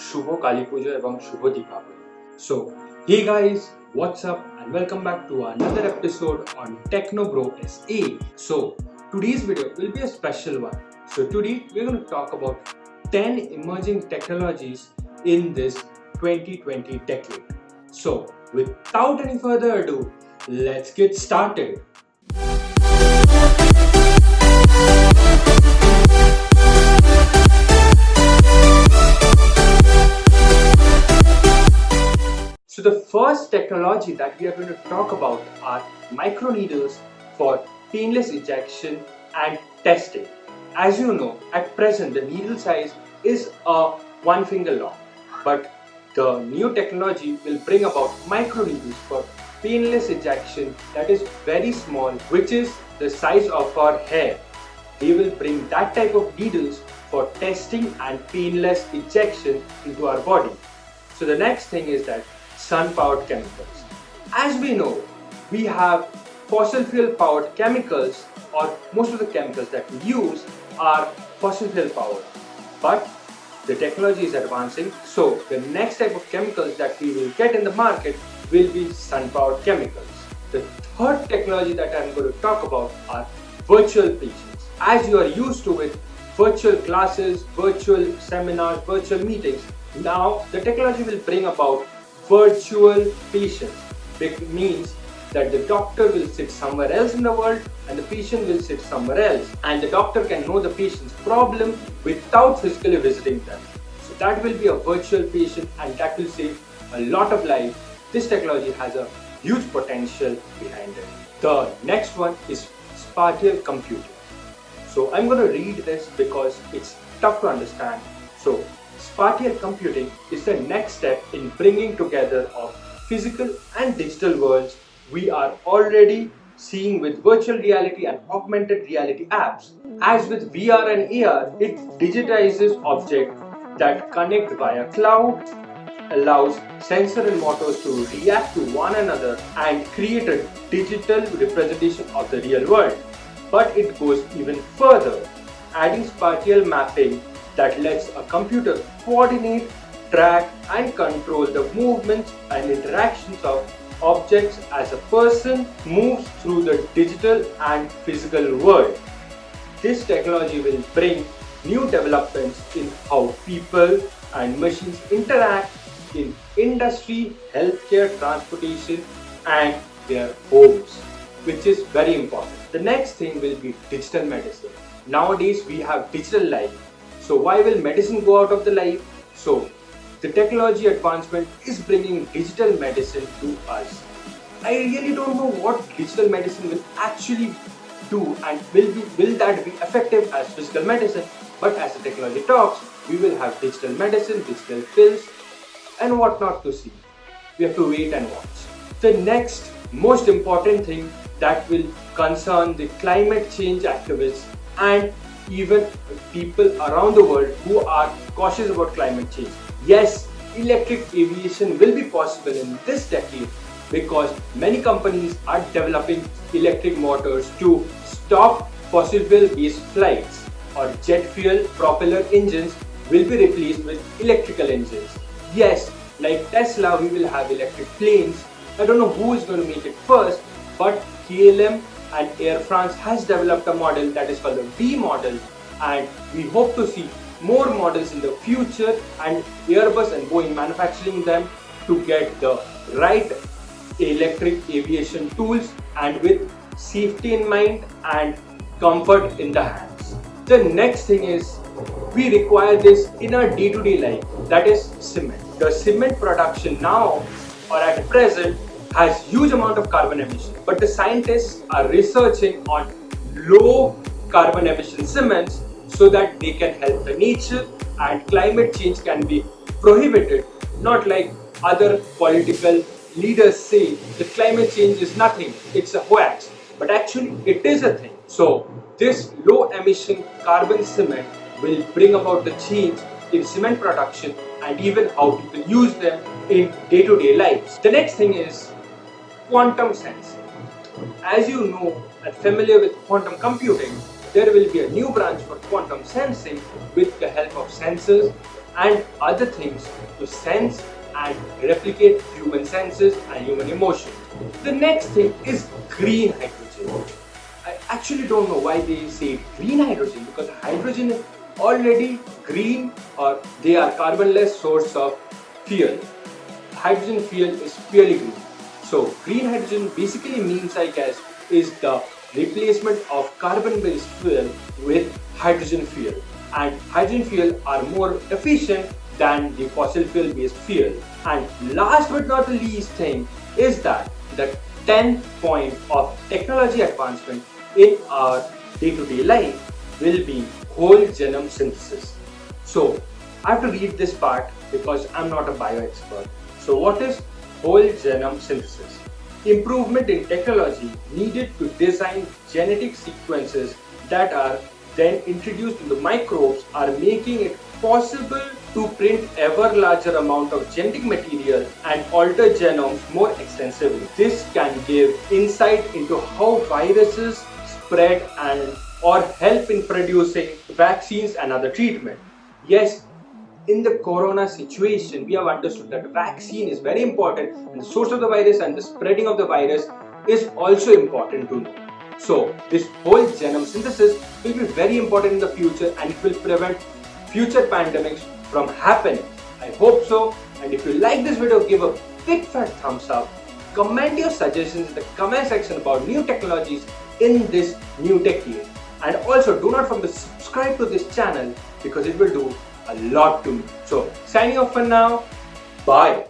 শুভ কালী পুজো এবং শুভ Deepavali. So, hey guys, what's up and welcome back to another episode on TechnoBroSA. So, today's video will be a special one. So, today we're going to talk about 10 emerging technologies in this 2020 decade. So, without any further ado, let's get started. So the first technology that we are going to talk about are microneedles for painless ejection and testing. As you know, at present the needle size is a 1 finger long, but the new technology will bring about microneedles for painless ejection that is very small, which is the size of our hair. They will bring that type of needles for testing and painless ejection into our body. So the next thing is that sun-powered chemicals. As we know, we have fossil fuel powered chemicals, or most of the chemicals that we use are fossil fuel powered. But the technology is advancing, so the next type of chemicals that we will get in the market will be sun-powered chemicals. The third technology that I am going to talk about are virtual patients. As you are used to with virtual classes, virtual seminars, virtual meetings, now the technology will bring about virtual patients. It means that the doctor will sit somewhere else in the world and the patient will sit somewhere else, and the doctor can know the patient's problem without physically visiting them. So that will be a virtual patient, and that will save a lot of lives. This technology has a huge potential behind it. The next one is spatial computing. So I'm going to read this because it's tough to understand. So spatial computing is the next step in bringing together of physical and digital worlds we are already seeing with virtual reality and augmented reality apps. As with VR and AR, it digitizes objects that connect via cloud, allows sensor and motors to react to one another and create a digital representation of the real world. But it goes even further, adding spatial mapping that lets a computer coordinate, track and control the movements and interactions of objects as a person moves through the digital and physical world. This technology will bring new developments in how people and machines interact in industry, healthcare, transportation and their homes, which is very important. The next thing will be digital medicine. Nowadays we have digital life. So why will medicine go out of the life? So the technology advancement is bringing digital medicine to us. I really don't know what digital medicine will actually do and will that be effective as physical medicine. But as the technology talks, we will have digital medicine, digital pills and what not to see. We have to wait and watch. The next most important thing that will concern the climate change activists and even people around the world who are cautious about climate change. Yes, electric aviation will be possible in this decade because many companies are developing electric motors to stop fossil fuel based flights, or jet fuel propeller engines will be replaced with electrical engines. Yes, like Tesla, we will have electric planes. I don't know who is going to make it first, but KLM and Air France has developed a model that is called the V model, and we hope to see more models in the future and Airbus and Boeing manufacturing them to get the right electric aviation tools and with safety in mind and comfort in the hands. The next thing is we require this in our day-to-day life, that is cement. The cement production now or at present has huge amount of carbon emission, but the scientists are researching on low carbon emission cements so that they can help the nature and climate change can be prohibited, not like other political leaders say that climate change is nothing, it's a hoax, but actually it is a thing. So this low emission carbon cement will bring about the change in cement production and even how people use them in day-to-day lives. The next thing is quantum sensing. As you know and familiar with quantum computing, there will be a new branch for quantum sensing with the help of sensors and other things to sense and replicate human senses and human emotions. The next thing is green hydrogen. I actually don't know why they say green hydrogen, because hydrogen is already green, or they are carbonless source of fuel. Hydrogen fuel is purely green. So green hydrogen basically means, I guess, is the replacement of carbon-based fuel with hydrogen fuel. And hydrogen fuel are more efficient than the fossil fuel based fuel. And last but not the least thing is that the 10th point of technology advancement in our day-to-day life will be whole genome synthesis. So I have to read this part because I'm not a bio expert. So what is whole genome synthesis? Improvement in technology needed to design genetic sequences that are then introduced into microbes are making it possible to print ever larger amount of genetic material and alter genomes more extensively. This can give insight into how viruses spread and or help in producing vaccines and other treatment. Yes, in the corona situation, we have understood that vaccine is very important, and the source of the virus and the spreading of the virus is also important to know. So this whole genome synthesis will be very important in the future, and it will prevent future pandemics from happening. I hope so. And if you like this video, give a big fat thumbs up. Comment your suggestions in the comment section about new technologies in this new decade. And also do not forget to subscribe to this channel because it will do a lot to me. So signing off for now. Bye.